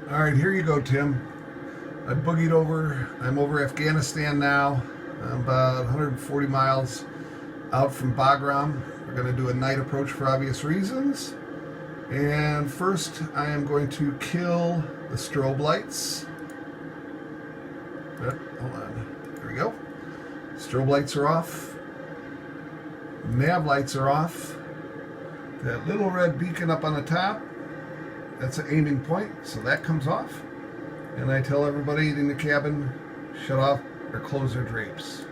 All right, here you go, Tim. I boogied over. I'm over Afghanistan now. I'm about 140 miles out from Bagram. We're going to do a night approach for obvious reasons. And first, I am going to kill the strobe lights. Hold on. There we go. Strobe lights are off. Nav lights are off. That little red beacon up on the top, that's an aiming point, so that comes off. And I tell everybody in the cabin, shut off or close their drapes.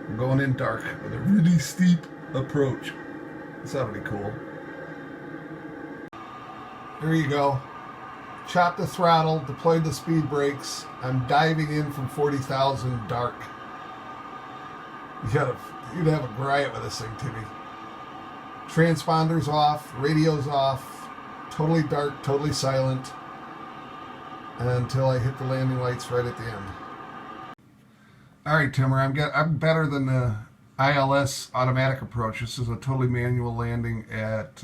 I'm going in dark with a really steep approach. This ought to be cool. There you go. Chopped the throttle, deployed the speed brakes. I'm diving in from 40,000 dark. You'd have a riot with this thing, Timmy. Transponder's off, radio's off, totally dark, totally silent, until I hit the landing lights right at the end. All right, Timmer, I'm better than the ILS automatic approach. This is a totally manual landing at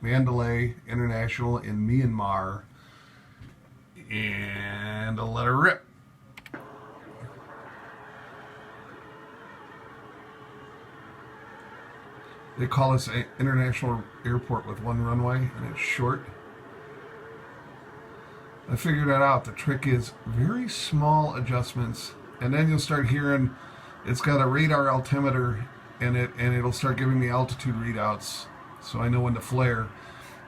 Mandalay International in Myanmar, and I'll let her rip. They call this an international airport with one runway, and it's short. I figured that out. The trick is very small adjustments, and then you'll start hearing it's got a radar altimeter in it, and it'll start giving me altitude readouts, so I know when to flare.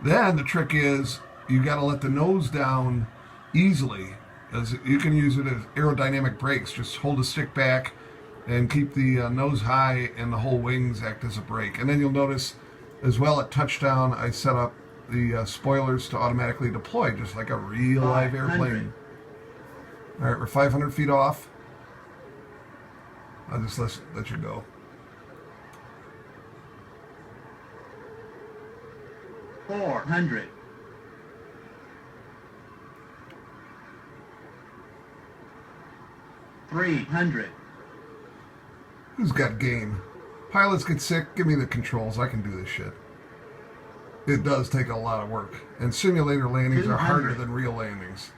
Then the trick is you got to let the nose down easily, as you can use it as aerodynamic brakes. Just hold the stick back and keep the nose high, and the whole wings act as a brake. And then you'll notice as well at touchdown, I set up the spoilers to automatically deploy, just like a real live airplane. All right, we're 500 feet off. I'll just let you go. $400. $300. Who's got game? Pilots get sick, give me the controls. I can do this shit. It does take a lot of work. And simulator landings are harder than real landings.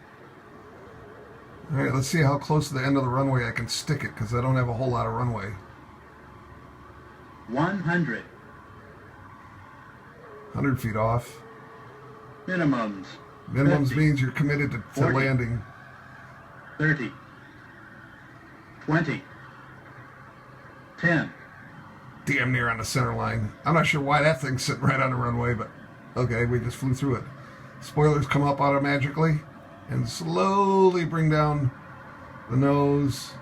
Alright, let's see how close to the end of the runway I can stick it, because I don't have a whole lot of runway. 100. 100 feet off. Minimums. Minimums 50, means you're committed to 40, landing. 30. 20. 10. Damn near on the center line. I'm not sure why that thing's sitting right on the runway, but okay, we just flew through it. Spoilers come up automatically and slowly bring down the nose.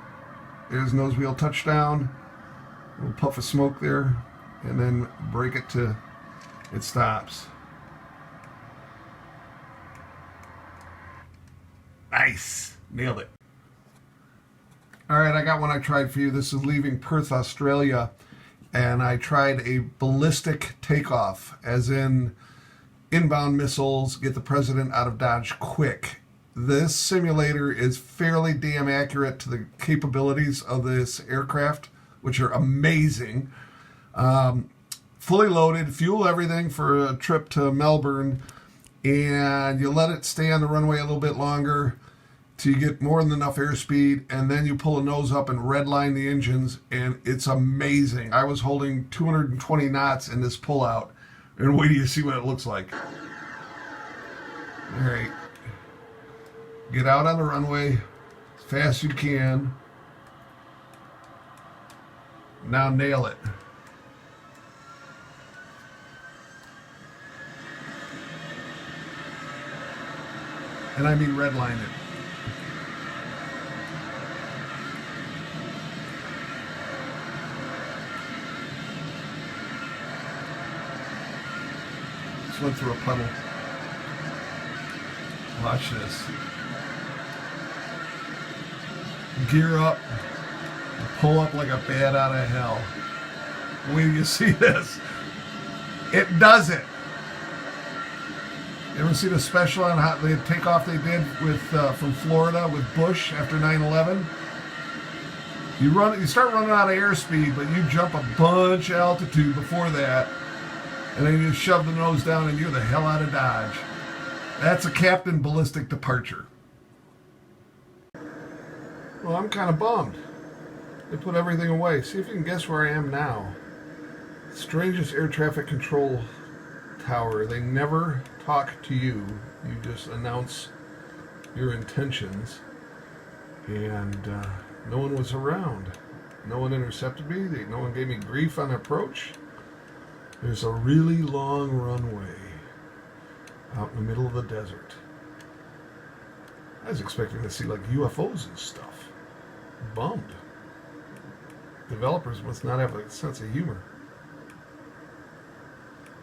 There's nose wheel touchdown. A little puff of smoke there, and then brake it to it stops. Nice. Nailed it. All right, I got one I tried for you. This is leaving Perth, Australia, and I tried a ballistic takeoff, as in inbound missiles, get the president out of Dodge quick. This simulator is fairly damn accurate to the capabilities of this aircraft, which are amazing. Fully loaded, fuel everything for a trip to Melbourne, and you let it stay on the runway a little bit longer till you get more than enough airspeed, and then you pull the nose up and redline the engines, and it's amazing. I was holding 220 knots in this pullout, and wait till you see what it looks like. All right. Get out on the runway as fast as you can. Now nail it. And I mean redline it. Just went through a puddle. Watch this. Gear up. Pull up like a bat out of hell. Wait till you see this. It does it. You ever see the special on how the takeoff they did with from Florida with Bush after 9/11? You start running out of airspeed, but you jump a bunch of altitude before that, and then you shove the nose down and you're the hell out of Dodge. That's a Captain Ballistic departure. Well, I'm kind of bummed. They put everything away. See if you can guess where I am now. Strangest air traffic control tower. They never talk to you. You just announce your intentions. And no one was around. No one intercepted me. No one gave me grief on approach. There's a really long runway out in the middle of the desert. I was expecting to see like UFOs and stuff. Bummed. Developers must not have a sense of humor.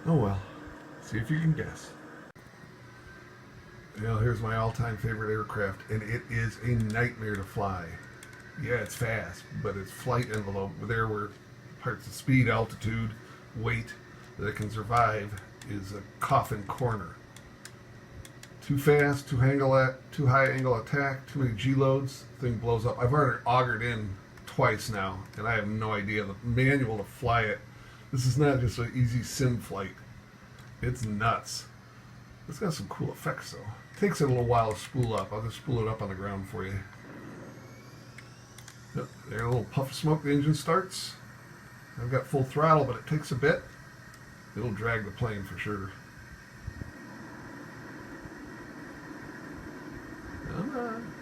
Oh well. See if you can guess. Well, here's my all-time favorite aircraft, and it is a nightmare to fly. Yeah, it's fast, but its flight envelope, there were parts of speed, altitude, weight that it can survive, is a coffin corner. Too fast, too high angle attack, too many G-loads, thing blows up. I've already augured in twice now, and I have no idea the manual to fly it. This is not just an easy sim flight. It's nuts. It's got some cool effects though. Takes it a little while to spool up. I'll just spool it up on the ground for you. Yep, there, a little puff of smoke, the engine starts. I've got full throttle, but it takes a bit. It'll drag the plane for sure. Come on.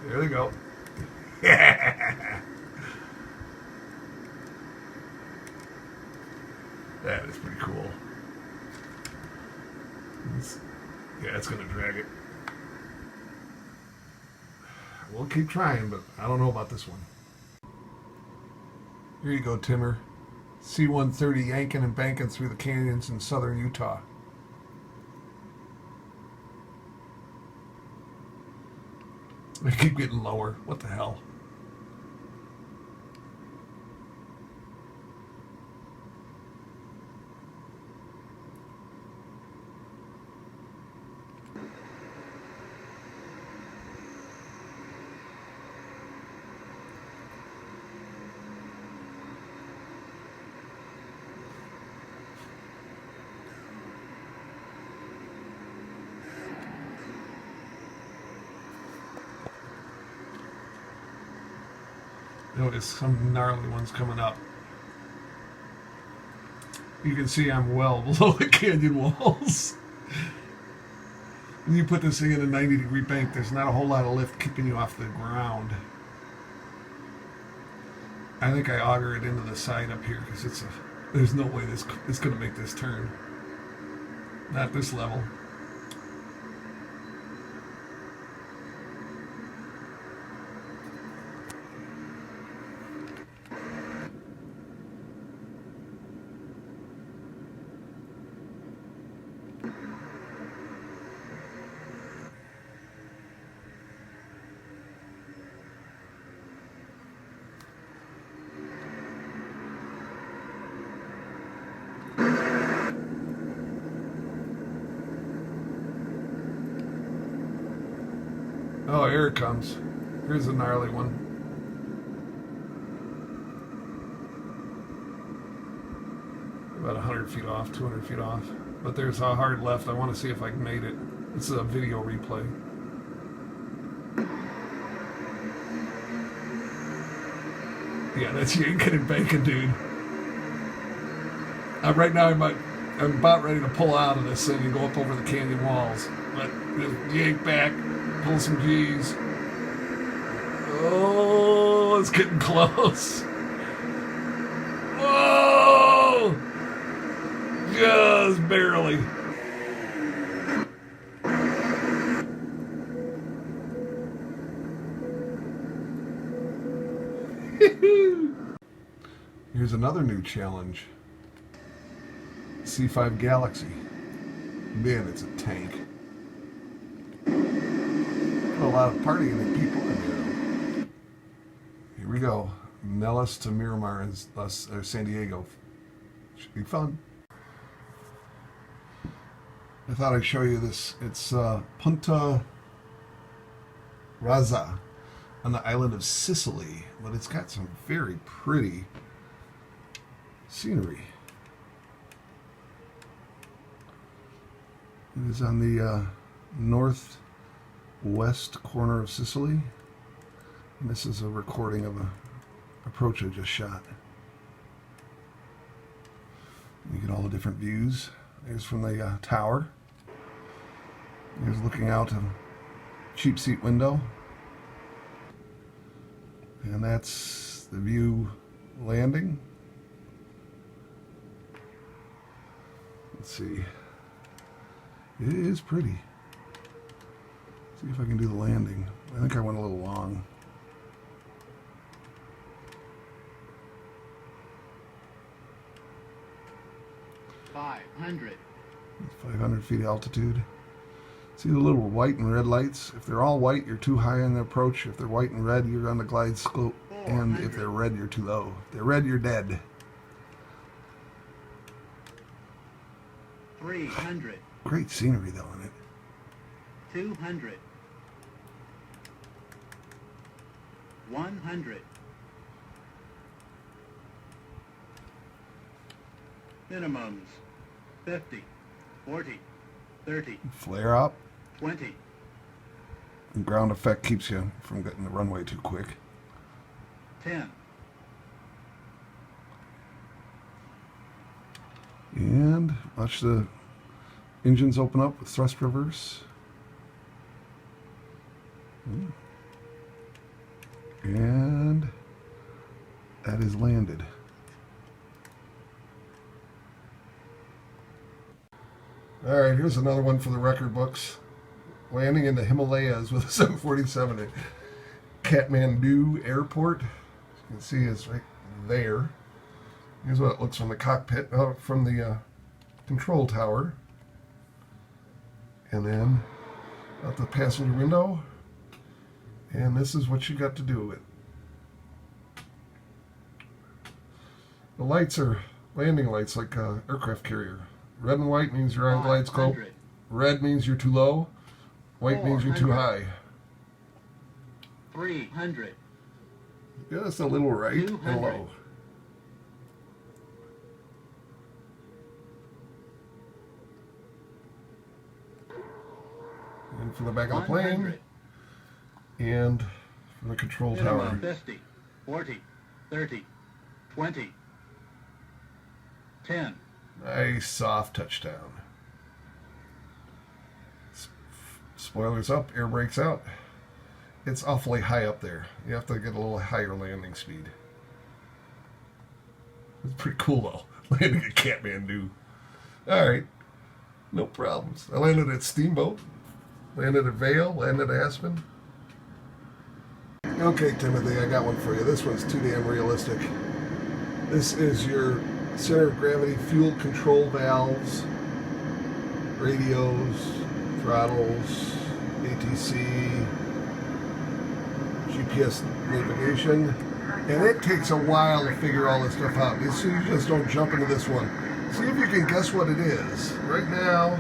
There they go. That is pretty cool. Yeah, it's going to drag it. We'll keep trying, but I don't know about this one. Here you go, Timmer. C-130 yanking and banking through the canyons in southern Utah. They keep getting lower. What the hell? Notice some gnarly ones coming up. You can see I'm well below the canyon walls. When you put this thing in a 90-degree bank, there's not a whole lot of lift keeping you off the ground. I think I auger it into the side up here because there's no way it's going to make this turn. Not this level. Oh, here it comes. Here's a gnarly one. About 100 feet off, 200 feet off. But there's a hard left. I want to see if I made it. This is a video replay. Yeah, that's yanking and banking, dude. Right now, I'm about ready to pull out of this thing and go up over the canyon walls. But just yank back. Pull some G's. Oh, it's getting close. Whoa! Just barely. Here's another new challenge. C5 Galaxy. Man, it's a tank. A lot of partying and people in there. Here we go. Nellis to Miramar and San Diego. Should be fun. I thought I'd show you this. It's Punta Razza on the island of Sicily, but it's got some very pretty scenery. It is on the northwest corner of Sicily. And this is a recording of a approach I just shot. You get all the different views. There's from the tower. Here's looking out a cheap seat window. And that's the view landing. Let's see. It is pretty. See if I can do the landing. I think I went a little long. $500. 500 feet altitude. See the little white and red lights? If they're all white, you're too high on the approach. If they're white and red, you're on the glide slope. And if they're red, you're too low. If they're red, you're dead. 300. Great scenery though in it. 200. 100. Minimums 50, 40, 30, Flare up. 20. And ground effect keeps you from getting the runway too quick. 10. And watch the engines open up with thrust reverse. And that is landed. All right, here's another one for the record books. Landing in the Himalayas with a 747 at Kathmandu Airport. As you can see, it's right there. Here's what it looks from the cockpit, from the control tower. And then out the passenger window. And this is what you got to do with it. The lights are landing lights like an aircraft carrier. Red and white means you're on glide slope. Red means you're too low. White means you're too high. 300. Just a little right and low. And from the back of the plane. And from the control tower. 50, 40, 30, 20, 10. Nice soft touchdown. Spoilers up, air brakes out. It's awfully high up there. You have to get a little higher landing speed. It's pretty cool though, landing at Kathmandu. Alright, no problems. I landed at Steamboat, landed at Vale, landed at Aspen. Okay, Timothy, I got one for you. This one's too damn realistic. This is your center of gravity fuel control valves, radios, throttles, ATC, GPS navigation, and it takes a while to figure all this stuff out. So you just don't jump into this one. See if you can guess what it is. Right now,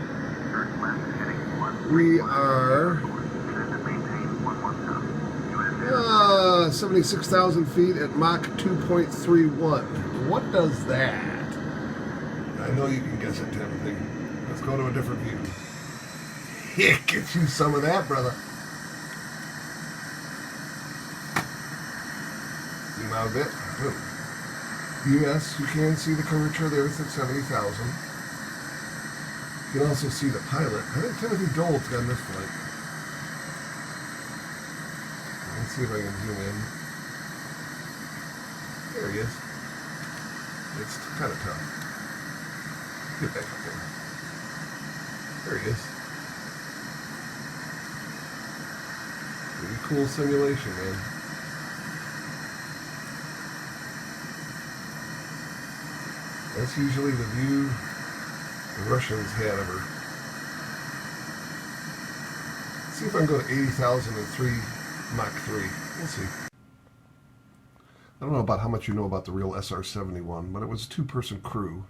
we are 76,000 feet at Mach 2.31. What does that? I know you can guess it, Timothy. Let's go to a different view. Yeah, get you some of that, brother. Zoom out a bit. Boom. Yes, you can see the curvature of the Earth at 70,000. You can also see the pilot. I think Timothy Dole's got this flight. Let's see if I can zoom in. There he is. It's kind of tough. Get back up there. There he is. Pretty cool simulation, man. That's usually the view the Russians had of her. Let's see if I can go to 80,000 and 3 Mach 3. We'll see. I don't know about how much you know about the real SR-71, but it was a two-person crew.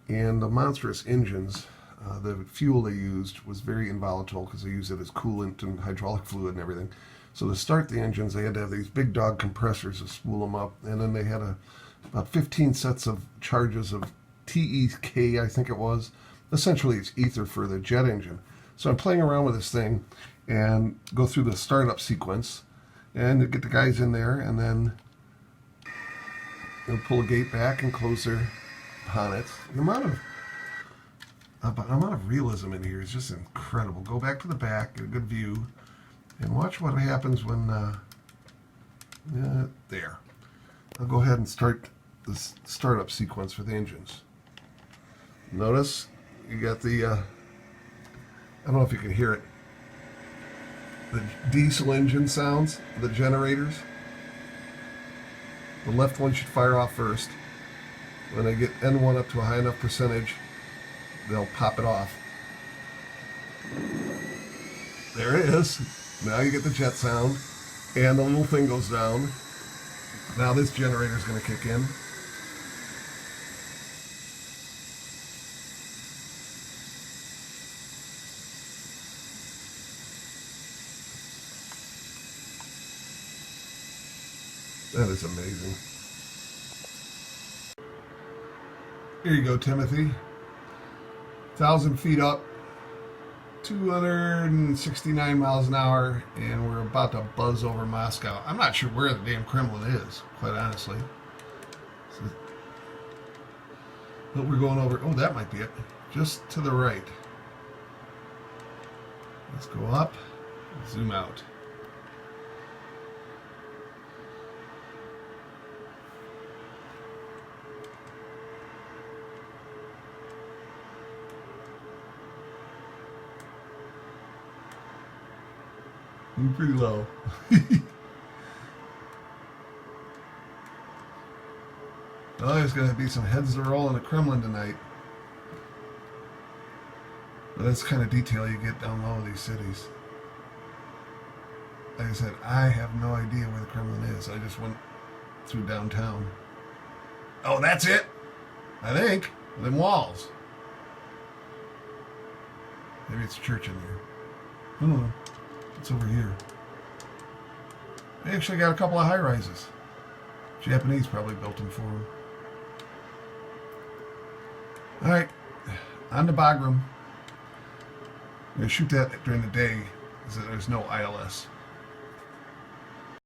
And the monstrous engines, the fuel they used was very involatile because they used it as coolant and hydraulic fluid and everything. So to start the engines, they had to have these big dog compressors to spool them up. And then they had about 15 sets of charges of TEK, I think it was, essentially it's ether for the jet engine. So I'm playing around with this thing and go through the startup sequence and get the guys in there, and then they'll pull a gate back and close their bonnets. The amount of realism in here is just incredible. Go back to the back, get a good view, and watch what happens when there. I'll go ahead and start the startup sequence for the engines. Notice you got the I don't know if you can hear it, the diesel engine sounds, the generators. The left one should fire off first. When they get N1 up to a high enough percentage, they'll pop it off. There it is. Now you get the jet sound, and the little thing goes down. Now this generator is going to kick in. That is amazing. Here you go, Timothy. 1,000 feet up, 269 miles an hour, and we're about to buzz over Moscow. I'm not sure where the damn Kremlin is, quite honestly. But we're going over, oh, that might be it. Just to the right. Let's go up, zoom out. We're pretty low. Well, there's going to be some heads that roll in the Kremlin tonight. But that's the kind of detail you get down low in these cities. Like I said, I have no idea where the Kremlin is. I just went through downtown. Oh, that's it! I think. Them walls. Maybe it's a church in there. I don't know. It's over here. They actually got a couple of high-rises. Japanese probably built them for them. Alright, on to Bagram. I'm going to shoot that during the day, because there's no ILS.